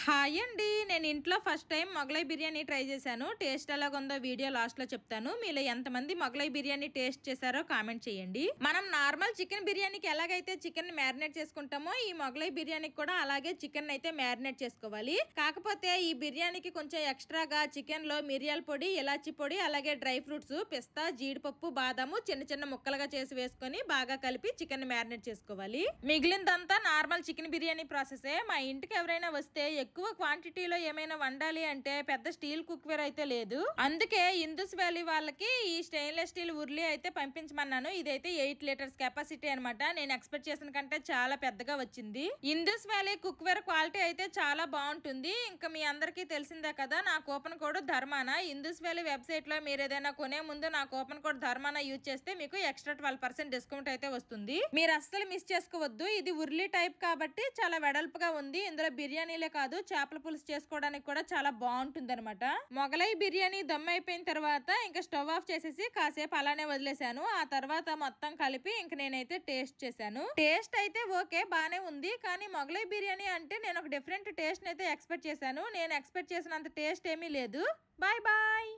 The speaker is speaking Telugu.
హాయ్ అండి. నేను ఇంట్లో first time Mughlai biryani try చేశాను. టేస్ట్ ఎలాగుందో వీడియో లాస్ట్లో చెప్తాను. మీలో ఎంతమంది మొగలై బిర్యానీ టేస్ట్ చేశారో కామెంట్ చేయండి. మనం నార్మల్ చికెన్ బిర్యానీకి ఎలాగైతే చికెన్ మ్యారినేట్ చేసుకుంటామో ఈ మొగలై బిర్యానీకి కూడా అలాగే చికెన్ అయితే మ్యారినేట్ చేసుకోవాలి. కాకపోతే ఈ బిర్యానీకి కొంచెం ఎక్స్ట్రాగా చికెన్ లో మిరియాల పొడి, ఇలాచి పొడి, అలాగే డ్రై ఫ్రూట్స్, పిస్తా, జీడిపప్పు, బాదాము చిన్న చిన్న ముక్కలుగా చేసి వేసుకొని బాగా కలిపి చికెన్ మ్యారినేట్ చేసుకోవాలి. మిగిలిందంతా నార్మల్ చికెన్ బిర్యానీ ప్రాసెసే. మా ఇంటికి ఎవరైనా వస్తే ఎక్కువ క్వాంటిటీలో ఏమైనా వండాలి అంటే పెద్ద స్టీల్ కుక్వేర్ అయితే లేదు. అందుకే ఇందుస్ వ్యాలీ వాళ్ళకి ఈ స్టెయిన్లెస్ స్టీల్ ఉర్లీ అయితే పంపించమన్నాను. ఇదైతే 8 లీటర్స్ కెపాసిటీ అనమాట. నేను ఎక్స్పెక్ట్ చేసిన కంటే చాలా పెద్దగా వచ్చింది. ఇందుస్ వ్యాలీ కుక్వేర్ క్వాలిటీ అయితే చాలా బాగుంటుంది. ఇంకా మీ అందరికీ తెలిసిందే కదా, నా coupon code Dharmana. Indus Valley website లో మీరు ఏదైనా కొనే ముందు నా కూపన్ కోడ్ ధర్మాన యూజ్ చేస్తే మీకు ఎక్స్ట్రా 12% డిస్కౌంట్ అయితే వస్తుంది. మీరు అస్సలు మిస్ చేసుకోవద్దు. ఇది ఉర్లీ టైప్ కాబట్టి చాలా వెడల్పుగా ఉంది. ఇందులో బిర్యానీలే కాదు, చేపల పులుసు చేసుకోవడానికి కూడా చాలా బాగుంటుంది అనమాట. మొగలై బిర్యానీ దమ్ అయిపోయిన తర్వాత ఇంకా స్టవ్ ఆఫ్ చేసేసి కాసేపు అలానే వదిలేసాను. ఆ తర్వాత మొత్తం కలిపి ఇంక నేనైతే టేస్ట్ చేశాను. టేస్ట్ అయితే ఓకే, బానే ఉంది. కానీ మొగలై బిర్యానీ అంటే నేను ఒక డిఫరెంట్ టేస్ట్ అయితే ఎక్స్పెక్ట్ చేశాను. నేను ఎక్స్పెక్ట్ చేసినంత టేస్ట్ ఏమీ లేదు. Bye bye.